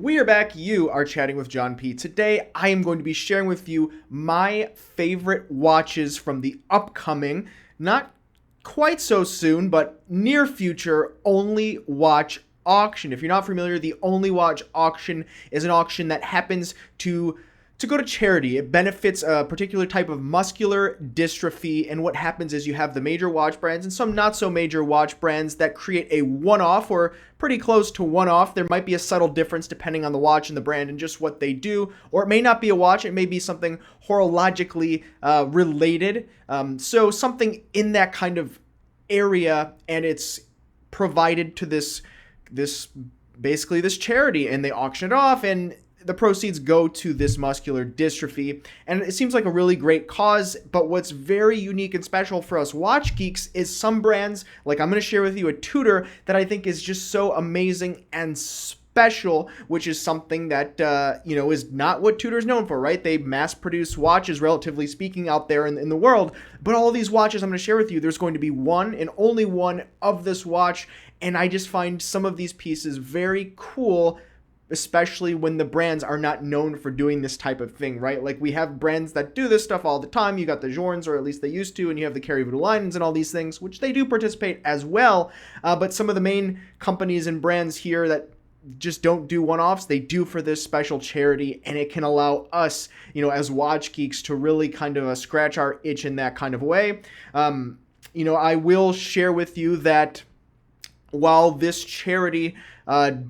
We are back. You are chatting with John P. Today, I am going to be sharing with you my favorite watches from the upcoming, not quite so soon, but near future, Only Watch auction. If you're not familiar, the Only Watch auction is an auction that happens to go to charity. It benefits a particular type of muscular dystrophy, and what happens is you have the major watch brands and some not so major watch brands that create a one-off or pretty close to one-off. There might be a subtle difference depending on the watch and the brand and just what they do, or it may not be a watch, it may be something horologically related. So something in that kind of area, and it's provided to this basically this charity, and they auction it off, and the proceeds go to this muscular dystrophy, and it seems like a really great cause. But what's very unique and special for us watch geeks is some brands, like I'm going to share with you a Tudor that I think is just so amazing and special, which is something that is not what Tudor's known for, right? They mass produce watches, relatively speaking, out there in the world, but all these watches I'm going to share with you, there's going to be one and only one of this watch, and I just find some of these pieces very cool, especially when the brands are not known for doing this type of thing, right? Like, we have brands that do this stuff all the time. You got the Journes, or at least they used to, and you have the Carrier Voutier and all these things, which they do participate as well. But some of the main companies and brands here that just don't do one-offs, they do for this special charity, and it can allow us, as watch geeks, to really kind of scratch our itch in that kind of way. I will share with you that while this charity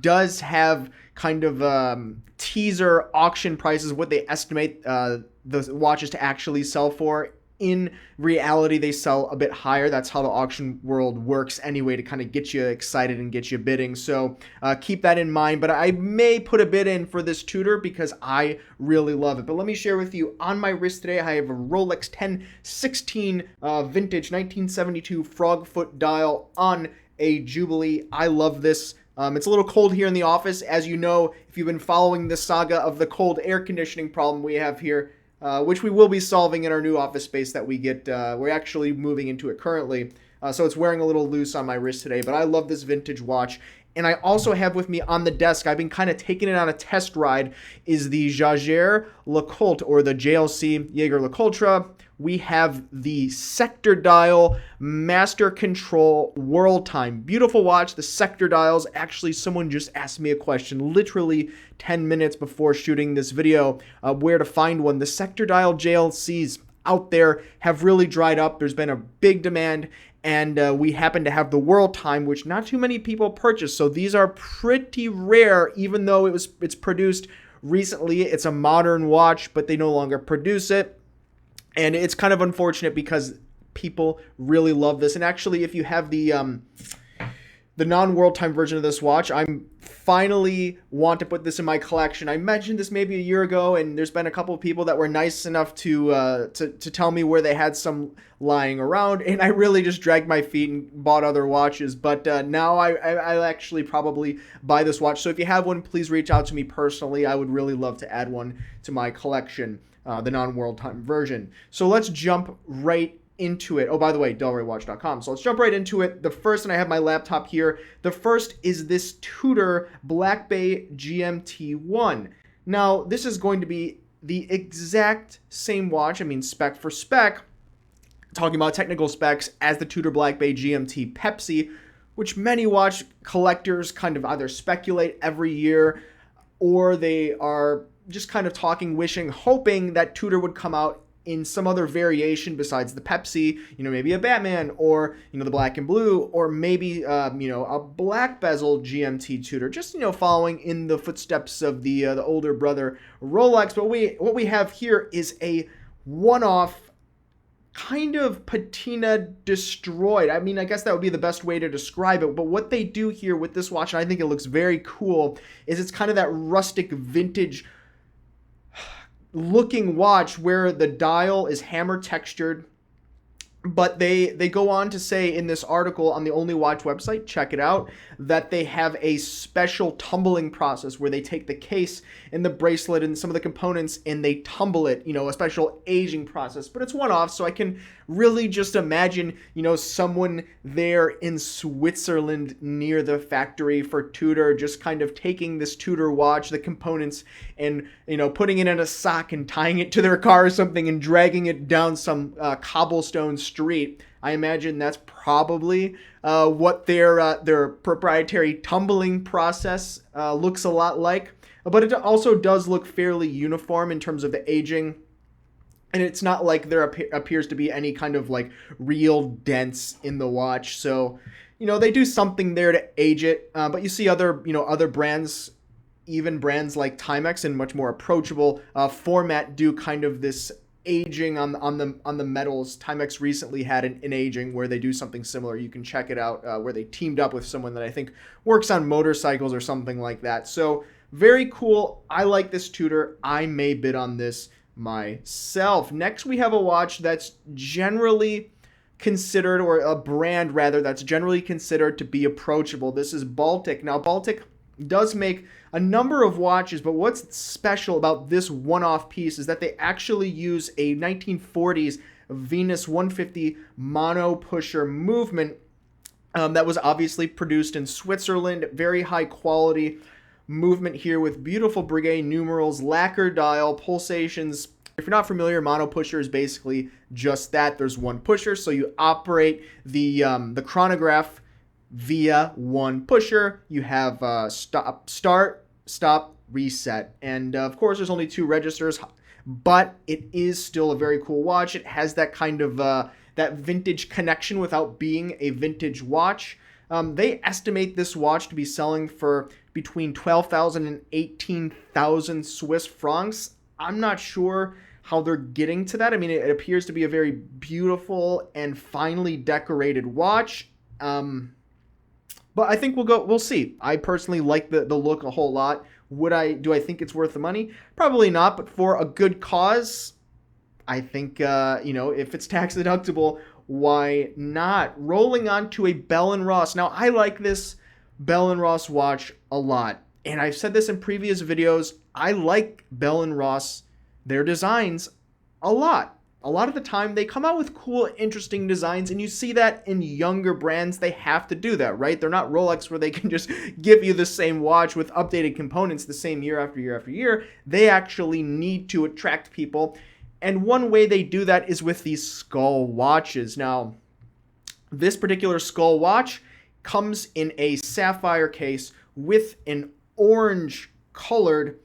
does have kind of teaser auction prices, what they estimate the watches to actually sell for, in reality they sell a bit higher. That's how the auction world works anyway, to kind of get you excited and get you bidding. So keep that in mind. But I may put a bid in for this Tudor because I really love it. But let me share with you, on my wrist today I have a Rolex 1016 vintage 1972 frogfoot dial on a Jubilee. I love this. It's a little cold here in the office. As you know, if you've been following the saga of the cold air conditioning problem we have here, which we will be solving in our new office space that we get, we're actually moving into it currently. So it's wearing a little loose on my wrist today, but I love this vintage watch. And I also have with me on the desk, I've been kind of taking it on a test ride, is the Jaeger LeCoultre, or the JLC Jaeger LeCoultre. We have the sector dial master control world time. Beautiful watch. The sector dials, actually someone just asked me a question literally 10 minutes before shooting this video, where to find one. The sector dial JLCs out there have really dried up. There's been a big demand, and we happen to have the world time, which not too many people purchase. So these are pretty rare, even though it's produced recently. It's a modern watch, but they no longer produce it. And it's kind of unfortunate because people really love this. And actually, if you have the non-world time version of this watch, I'm finally want to put this in my collection. I mentioned this maybe a year ago, and there's been a couple of people that were nice enough to tell me where they had some lying around, and I really just dragged my feet and bought other watches. But now I'll actually probably buy this watch. So if you have one, please reach out to me personally. I would really love to add one to my collection. The non-world time version. So let's jump right into it. Oh, by the way, DelRayWatch.com. So let's jump right into it. The first, and I have my laptop here, the first is this Tudor Blackbay GMT 1. Now, this is going to be the exact same watch, spec for spec, talking about technical specs, as the Tudor Blackbay GMT Pepsi, which many watch collectors kind of either speculate every year, or they are just kind of talking, wishing, hoping that Tudor would come out in some other variation besides the Pepsi, maybe a Batman, or, the black and blue, or maybe, a black bezel GMT Tudor, just, following in the footsteps of the older brother Rolex. But what we have here is a one-off, kind of patina destroyed. I guess that would be the best way to describe it. But what they do here with this watch, and I think it looks very cool, is it's kind of that rustic vintage looking watch where the dial is hammer textured. But they go on to say in this article on the Only Watch website, check it out, that they have a special tumbling process where they take the case and the bracelet and some of the components and they tumble it, a special aging process. But it's one-off, so I can really just imagine, someone there in Switzerland near the factory for Tudor just kind of taking this Tudor watch, the components, and, putting it in a sock and tying it to their car or something and dragging it down some cobblestone street. I imagine that's probably what their proprietary tumbling process looks a lot like. But it also does look fairly uniform in terms of the aging. And it's not like there appears to be any kind of like real dents in the watch. So, they do something there to age it. But you see other brands, even brands like Timex in much more approachable format, do kind of this aging on the metals. Timex recently had an aging where they do something similar. You can check it out, where they teamed up with someone that I think works on motorcycles or something like that. So very cool. I like this Tudor. I may bid on this myself. Next, we have a watch that's generally considered, or a brand rather, that's generally considered to be approachable. This is Baltic. Now, Baltic does make a number of watches, but what's special about this one-off piece is that they actually use a 1940s Venus 150 mono pusher movement that was obviously produced in Switzerland. Very high quality movement here with beautiful Breguet numerals, lacquer dial, pulsations. If you're not familiar, mono pusher is basically just that. There's one pusher, so you operate the chronograph via one pusher. You have start, stop, reset. And of course, there's only two registers, but it is still a very cool watch. It has that kind of that vintage connection without being a vintage watch. They estimate this watch to be selling for between 12,000 and 18,000 Swiss francs. I'm not sure how they're getting to that. I mean, it appears to be a very beautiful and finely decorated watch. But I think we'll see. I personally like the look a whole lot. Do I think it's worth the money? Probably not, but for a good cause, I think, if it's tax deductible, why not? Rolling on to a Bell & Ross. Now, I like this Bell & Ross watch a lot. And I've said this in previous videos. I like Bell & Ross, their designs, a lot. A lot of the time, they come out with cool, interesting designs, and you see that in younger brands. They have to do that, right? They're not Rolex where they can just give you the same watch with updated components the same year after year after year. They actually need to attract people. And one way they do that is with these skull watches. Now, this particular skull watch comes in a sapphire case with an orange colored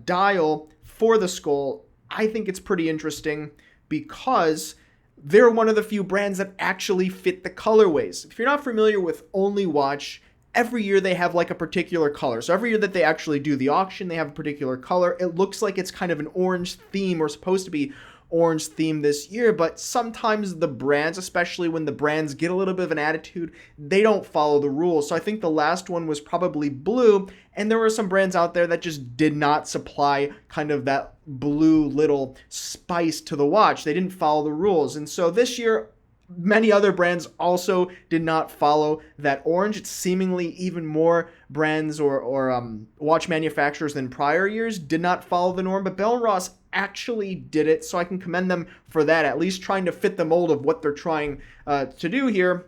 dial for the skull. I think it's pretty interesting because they're one of the few brands that actually fit the colorways. If you're not familiar with Only Watch, every year they have like a particular color. So every year that they actually do the auction, they have a particular color. It looks like it's kind of an orange theme, or supposed to be orange theme this year, but sometimes the brands, especially when the brands get a little bit of an attitude, they don't follow the rules. So I think the last one was probably blue, and there were some brands out there that just did not supply kind of that blue little spice to the watch. They didn't follow the rules. And so this year, many other brands also did not follow that orange. It's seemingly even more brands or watch manufacturers than prior years did not follow the norm, but Bell & Ross actually did it, so I can commend them for that, at least trying to fit the mold of what they're trying to do here.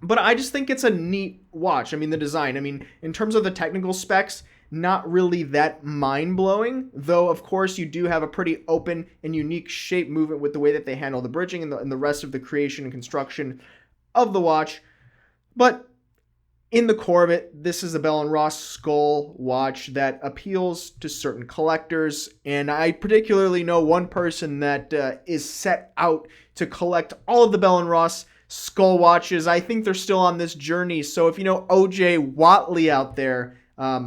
But I just think it's a neat watch. I mean, the design, in terms of the technical specs, not really that mind-blowing, though of course you do have a pretty open and unique shape movement with the way that they handle the bridging and the rest of the creation and construction of the watch. But in the core of it, this is a Bell & Ross skull watch that appeals to certain collectors, and I particularly know one person that is set out to collect all of the Bell & Ross skull watches. I think they're still on this journey, so if you know OJ Watley out there, a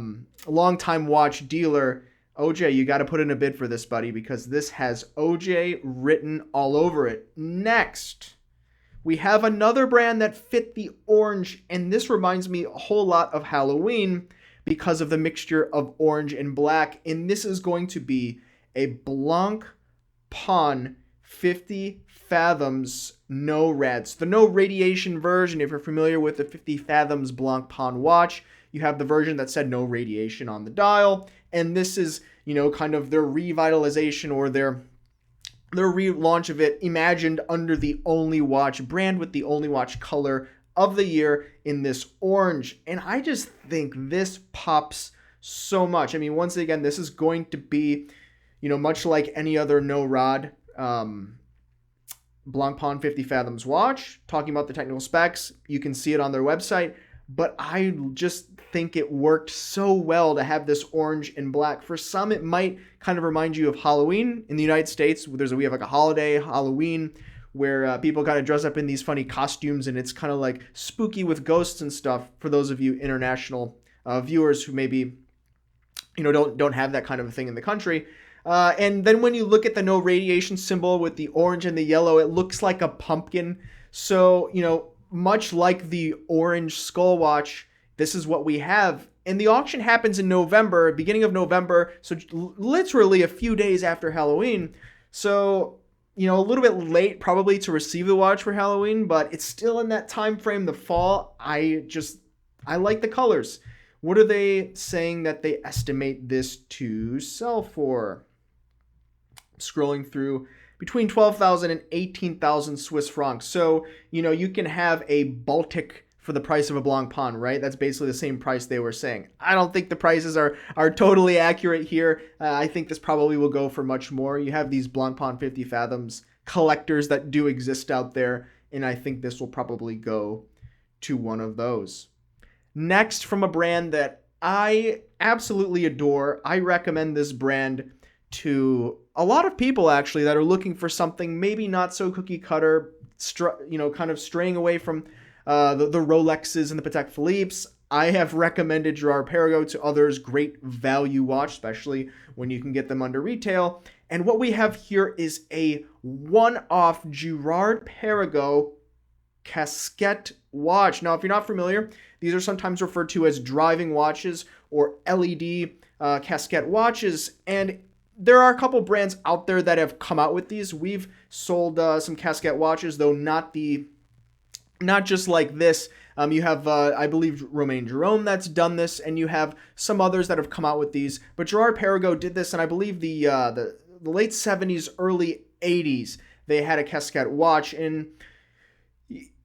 longtime watch dealer, OJ, you got to put in a bid for this, buddy, because this has OJ written all over it. Next, we have another brand that fit the orange, and this reminds me a whole lot of Halloween because of the mixture of orange and black, and this is going to be a Blanc Pawn 50 Fathoms No Rad. So the no radiation version, if you're familiar with the 50 Fathoms Blancpain watch, you have the version that said no radiation on the dial. And this is, kind of their revitalization or their relaunch of it, imagined under the Only Watch brand with the Only Watch color of the year in this orange. And I just think this pops so much. I mean, once again, this is going to be, much like any other no rod Blancpain 50 Fathoms watch. Talking about the technical specs, you can see it on their website. But I just think it worked so well to have this orange and black. For some, it might kind of remind you of Halloween. In the United States, we have like a holiday, Halloween, where people kind of dress up in these funny costumes, and it's kind of like spooky with ghosts and stuff for those of you international viewers who maybe, don't have that kind of a thing in the country. And then when you look at the no radiation symbol with the orange and the yellow, it looks like a pumpkin. So, much like the orange skull watch, this is what we have. And the auction happens in November, beginning of November, so literally a few days after Halloween. So, a little bit late probably to receive the watch for Halloween, but it's still in that time frame, the fall. I like the colors. What are they saying that they estimate this to sell for? Scrolling through, between 12,000 and 18,000 Swiss francs. So, you can have a Baltic for the price of a Blancpain, right? That's basically the same price they were saying. I don't think the prices are totally accurate here. I think this probably will go for much more. You have these Blancpain 50 Fathoms collectors that do exist out there, and I think this will probably go to one of those. Next, from a brand that I absolutely adore, I recommend this brand to a lot of people actually that are looking for something maybe not so cookie cutter, kind of straying away from the Rolexes and the Patek Philippe's. I have recommended Girard-Perregaux to others. Great value watch, especially when you can get them under retail. And what we have here is a one-off Girard-Perregaux Casquette watch. Now, if you're not familiar, these are sometimes referred to as driving watches or LED Casquette watches. And there are a couple brands out there that have come out with these. We've sold some Casquette watches, though not just like this. You have, I believe, Romain Jerome that's done this, and you have some others that have come out with these. But Girard-Perregaux did this, and I believe the late 70s, early 80s, they had a Casquette watch. And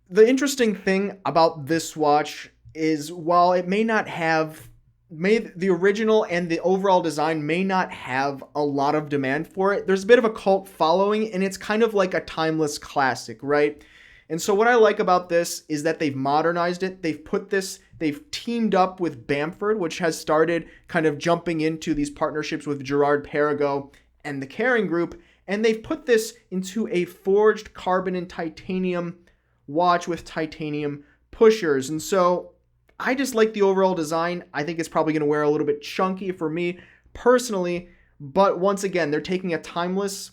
the interesting thing about this watch is, while it may not have the original and the overall design may not have a lot of demand for it, there's a bit of a cult following, and it's kind of like a timeless classic, right? And so what I like about this is that they've modernized it. They've teamed up with Bamford, which has started kind of jumping into these partnerships with Girard-Perregaux and the Kering Group, and they've put this into a forged carbon and titanium watch with titanium pushers. And so I just like the overall design. I think it's probably going to wear a little bit chunky for me personally, but once again, they're taking a timeless,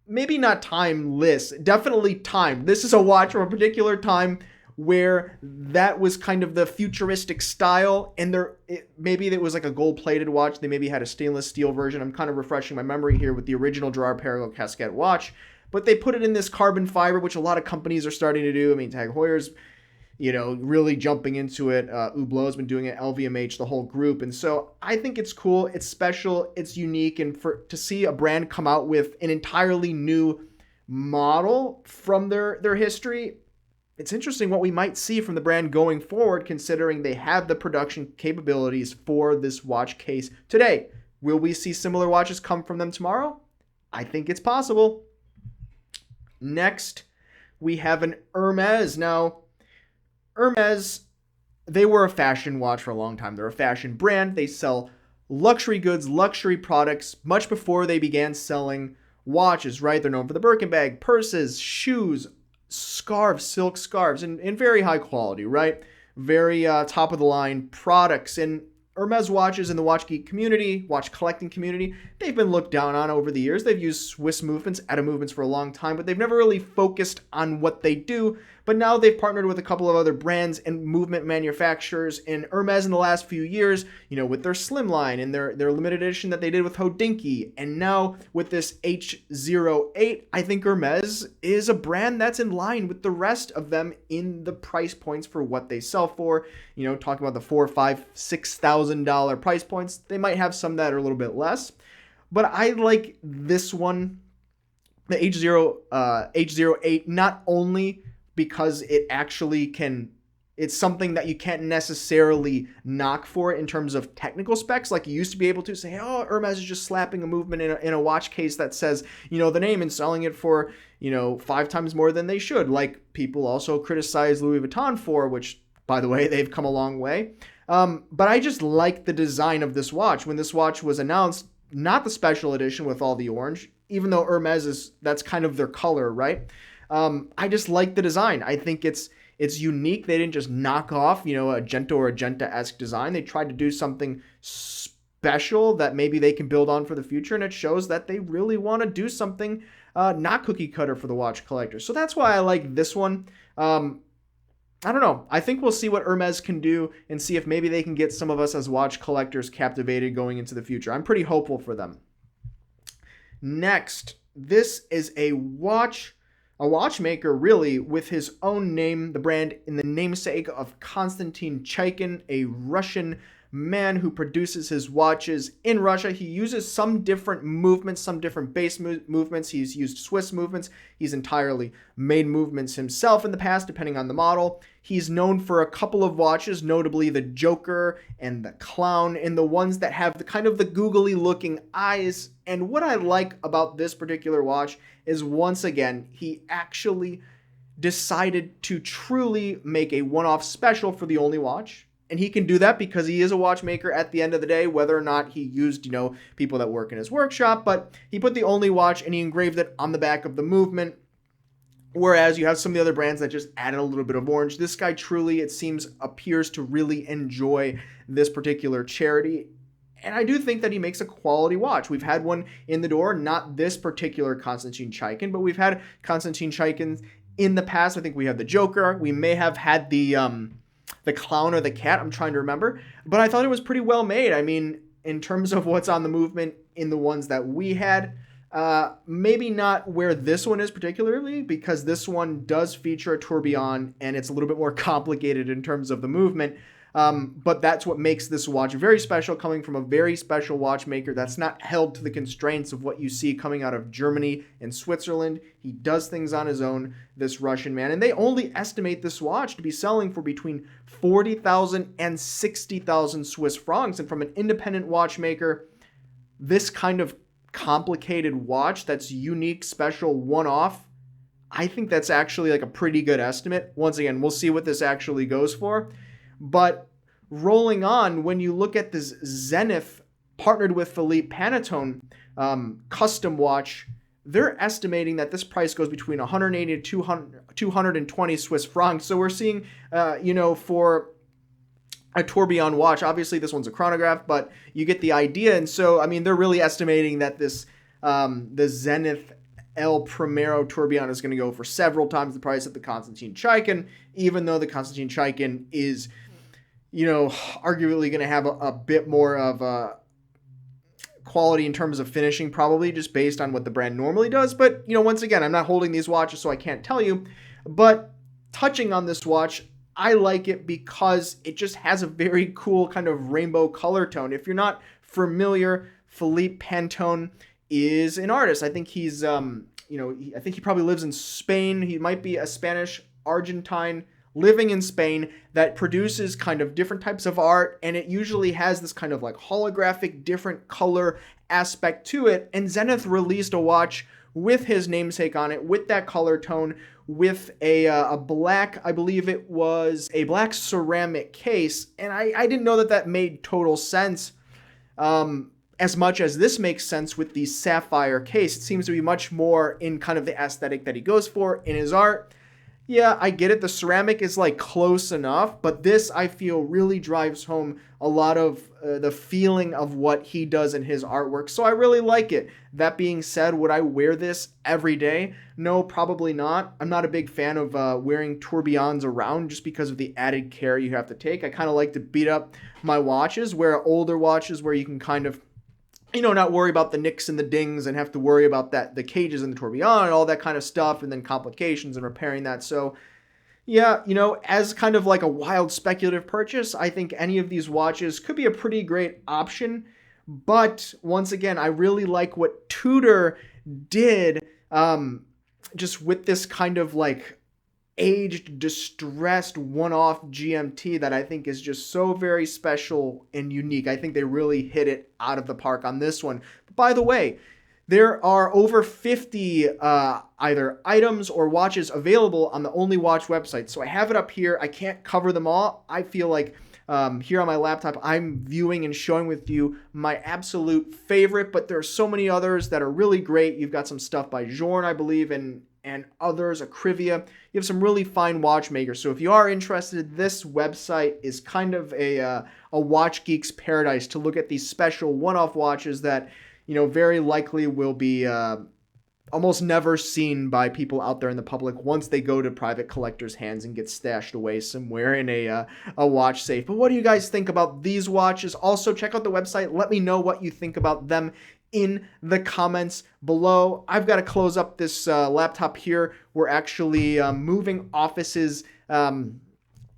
maybe not timeless, definitely timed. This is a watch from a particular time where that was kind of the futuristic style, and maybe it was like a gold-plated watch. They maybe had a stainless steel version. I'm kind of refreshing my memory here with the original Girard-Perregaux Casquette watch, but they put it in this carbon fiber, which a lot of companies are starting to do. I mean, Tag Heuer's really jumping into it. Hublot's been doing it, LVMH, the whole group. And so I think it's cool, it's special, it's unique. And to see a brand come out with an entirely new model from their history, it's interesting what we might see from the brand going forward, considering they have the production capabilities for this watch case today. Will we see similar watches come from them tomorrow? I think it's possible. Next, we have an Hermes. Now, Hermes, they were a fashion watch for a long time. They're a fashion brand. They sell luxury goods, luxury products, much before they began selling watches, right? They're known for the Birkin bag, purses, shoes, scarves, silk scarves, and very high quality, right? Very top of the line products. And Hermes watches in the watch geek community, watch collecting community, they've been looked down on over the years. They've used Swiss movements, ATA movements for a long time, but they've never really focused on what they do. but now they've partnered with a couple of other brands and movement manufacturers. And Hermes in the last few years, with their Slimline and their limited edition that they did with Hodinkee, and now with this H08, I think Hermes is a brand that's in line with the rest of them in the price points for what they sell for. Talking about the $4,000, $5,000, $6,000 price points, they might have some that are a little bit less. But I like this one, the H08, not only because it actually it's something that you can't necessarily knock for in terms of technical specs, like you used to be able to say, oh, Hermes is just slapping a movement in a watch case that says, the name and selling it for, 5 times more than they should. Like people also criticize Louis Vuitton for, which, by the way, they've come a long way. But I just like the design of this watch. When this watch was announced, not the special edition with all the orange, even though Hermes that's kind of their color, right? I just like the design. I think it's unique. They didn't just knock off, a Gento or a Genta-esque design. They tried to do something special that maybe they can build on for the future, and it shows that they really want to do something not cookie cutter for the watch collector. So that's why I like this one. I don't know. I think we'll see what Hermes can do and see if maybe they can get some of us as watch collectors captivated going into the future. I'm pretty hopeful for them. Next, this is a watchmaker really with his own name, the brand in the namesake of Constantine Cheikin, a Russian man who produces his watches in Russia. He uses some different movements, some different base movements. He's used Swiss movements. He's entirely made movements himself in the past, depending on the model. He's known for a couple of watches, notably the Joker and the Clown, and the ones that have the kind of the googly looking eyes. And what I like about this particular watch is, once again, he actually decided to truly make a one-off special for the only watch. And he can do that because he is a watchmaker at the end of the day, whether or not he used, people that work in his workshop. But he put the only watch and he engraved it on the back of the movement. Whereas you have some of the other brands that just added a little bit of orange. This guy truly, it seems, appears to really enjoy this particular charity. And I do think that he makes a quality watch. We've had one in the door, not this particular Constantine Cheikin, but we've had Constantine Cheikin in the past. I think we have the Joker. We may have had the Clown or the Cat. I'm trying to remember. But I thought it was pretty well made. I mean, in terms of what's on the movement in the ones that we had, maybe not where this one is particularly, because this one does feature a tourbillon and it's a little bit more complicated in terms of the movement. But that's what makes this watch very special, coming from a very special watchmaker that's not held to the constraints of what you see coming out of Germany and Switzerland. He does things on his own, this Russian man. And they only estimate this watch to be selling for between 40,000 and 60,000 Swiss francs. And from an independent watchmaker, this kind of complicated watch that's unique, special, one-off, I think that's actually like a pretty good estimate. Once again, we'll see what this actually goes for. But rolling on, when you look at this Zenith partnered with Philippe Panettone custom watch, they're estimating that this price goes between 180 to 220 Swiss francs. So we're seeing, for a tourbillon watch, obviously this one's a chronograph, but you get the idea. And so, I mean, they're really estimating that this, the Zenith El Primero tourbillon is going to go for several times the price of the Constantine Cheikin, even though the Constantine Cheikin is, arguably going to have a bit more of a quality in terms of finishing, probably just based on what the brand normally does. But, once again, I'm not holding these watches, so I can't tell you. But touching on this watch, I like it because it just has a very cool kind of rainbow color tone. If you're not familiar, Philippe Panettone is an artist. I think he's, I think he probably lives in Spain. He might be a Spanish Argentine living in Spain that produces kind of different types of art, and it usually has this kind of like holographic, different color aspect to it. And Zenith released a watch with his namesake on it, with that color tone, with a black, I believe it was a black ceramic case, and I didn't know that made total sense. As much as this makes sense with the sapphire case, it seems to be much more in kind of the aesthetic that he goes for in his art. Yeah, I get it. The ceramic is like close enough, but this I feel really drives home a lot of the feeling of what he does in his artwork. So I really like it. That being said, would I wear this every day? No, probably not. I'm not a big fan of wearing tourbillons around just because of the added care you have to take. I kind of like to beat up my watches, wear older watches where you can kind of not worry about the nicks and the dings and have to worry about that, the cages and the tourbillon and all that kind of stuff, and then complications and repairing that. So, yeah, as kind of like a wild speculative purchase, I think any of these watches could be a pretty great option. But once again, I really like what Tudor did just with this kind of like aged, distressed, one-off GMT that I think is just so very special and unique. I think they really hit it out of the park on this one. But by the way, there are over 50 either items or watches available on the Only Watch website. So I have it up here. I can't cover them all. I feel like here on my laptop, I'm viewing and showing with you my absolute favorite, but there are so many others that are really great. You've got some stuff by Journe, I believe, and others, Akrivia. You have some really fine watchmakers. So if you are interested, this website is kind of a watch geek's paradise to look at these special one-off watches that, very likely will be almost never seen by people out there in the public once they go to private collectors' hands and get stashed away somewhere in a watch safe. But what do you guys think about these watches? Also, check out the website. Let me know what you think about them in the comments below. I've got to close up this laptop here. We're actually moving offices,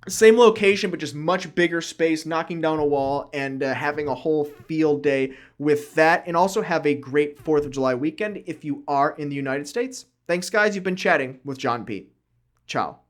same location, but just much bigger space, knocking down a wall and having a whole field day with that. And also have a great 4th of July weekend if you are in the United States. Thanks, guys. You've been chatting with John P. Ciao.